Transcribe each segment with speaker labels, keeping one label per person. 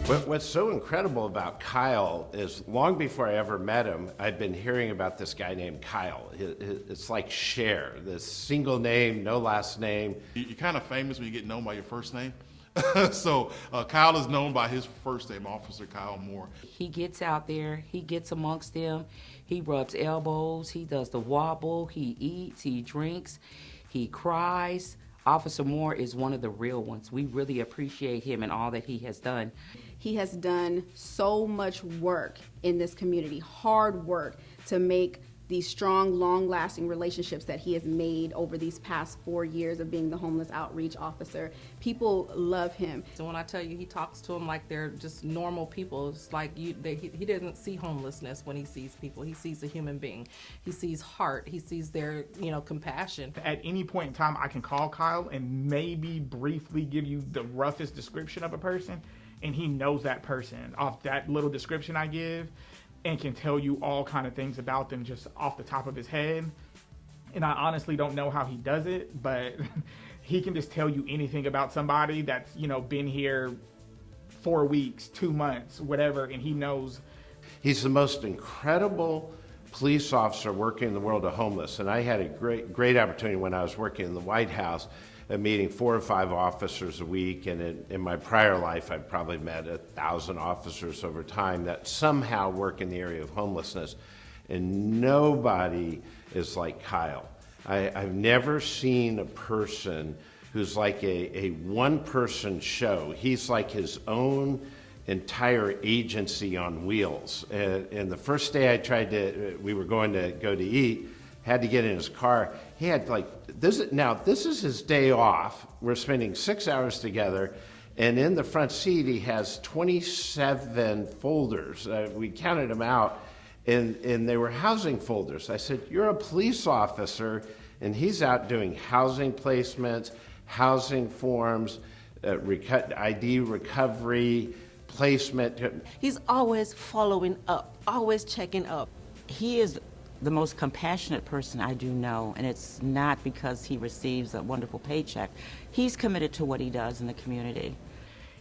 Speaker 1: What's so incredible about Kyle is long before I ever met him, I'd been hearing about this guy named Kyle. It's like Cher, this single name, no last name.
Speaker 2: You're kind of famous when you get known by your first name. So Kyle is known by his first name, Officer Kyle Moore.
Speaker 3: He gets out there, he gets amongst them, he rubs elbows, he does the wobble, he eats, he drinks, he cries. Officer Moore is one of the real ones. We really appreciate him and all that he has done.
Speaker 4: He has done so much work in this community, hard work to make these strong, long-lasting relationships that he has made over these past 4 years of being the homeless outreach officer. People love him.
Speaker 5: So when I tell you he talks to them like they're just normal people, it's like he doesn't see homelessness when he sees people. He sees a human being. He sees heart. He sees their, compassion.
Speaker 6: At any point in time, I can call Kyle and maybe briefly give you the roughest description of a person, and he knows that person off that little description I give, and can tell you all kind of things about them just off the top of his head. And I honestly don't know how he does it, but he can just tell you anything about somebody that's, been here 4 weeks, 2 months, whatever, and he knows.
Speaker 1: He's the most incredible police officer working in the world of homeless. And I had a great opportunity when I was working in the White House of meeting 4 or 5 officers a week. And in my prior life, I've probably met 1,000 officers over time that somehow work in the area of homelessness. And nobody is like Kyle. I've never seen a person who's like a one-person show. He's like his own entire agency on wheels. And the first day we were going to go to eat, had to get in his car. He had this is his day off. We're spending 6 hours together, and in the front seat he has 27 folders. We counted them out, and they were housing folders. I said, "You're a police officer," and he's out doing housing placements, housing forms, ID recovery, placement.
Speaker 7: He's always following up, always checking up.
Speaker 3: He is the most compassionate person I do know, and it's not because he receives a wonderful paycheck. He's committed to what he does in the community.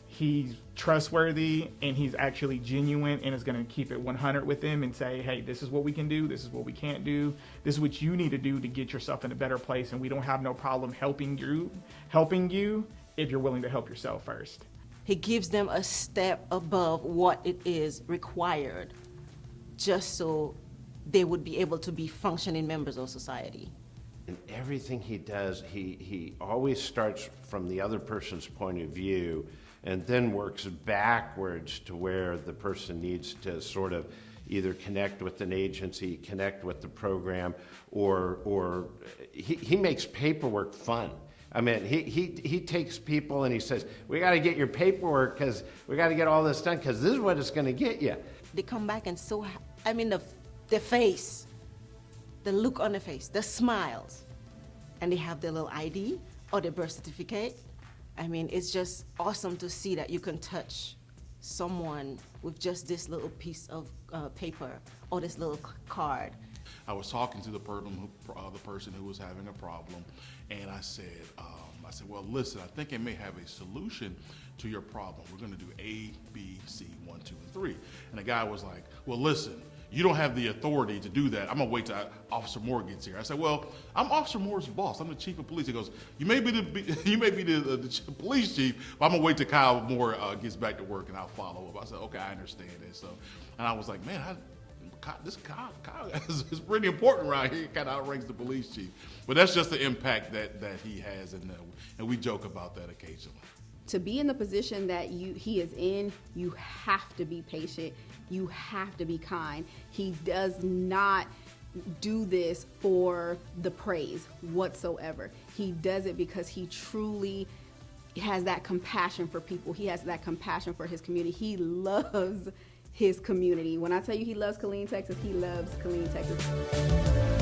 Speaker 6: He's trustworthy, and he's actually genuine, and is going to keep it 100 with them and say, hey, this is what we can do, this is what we can't do, this is what you need to do to get yourself in a better place, and we don't have no problem helping you if you're willing to help yourself first.
Speaker 7: He gives them a step above what it is required, just so they would be able to be functioning members of society.
Speaker 1: In everything he does, he always starts from the other person's point of view and then works backwards to where the person needs to sort of either connect with an agency, connect with the program, or he makes paperwork fun. I mean, he takes people and he says, we got to get your paperwork because we got to get all this done because this is what it's going to get you.
Speaker 7: They come back and the face, the look on the face, the smiles, and they have their little ID or their birth certificate. I mean, it's just awesome to see that you can touch someone with just this little piece of paper or this little card.
Speaker 2: I was talking to the person who was having a problem, and I said, well, listen, I think I may have a solution to your problem. We're going to do A, B, C, 1, 2, and 3. And the guy was like, well, listen, you don't have the authority to do that. I'm going to wait till Officer Moore gets here. I said, well, I'm Officer Moore's boss. I'm the chief of police. He goes, you may be the police chief, but I'm going to wait till Kyle Moore gets back to work, and I'll follow up. I said, okay, I understand it. So, and I was like, man, this Kyle is pretty important around here. He kind of outranks the police chief. But that's just the impact that he has, and we joke about that occasionally.
Speaker 4: To be in the position that he is in, you have to be patient. You have to be kind. He does not do this for the praise whatsoever. He does it because he truly has that compassion for people. He has that compassion for his community. He loves his community. When I tell you he loves Killeen, Texas, he loves Killeen, Texas.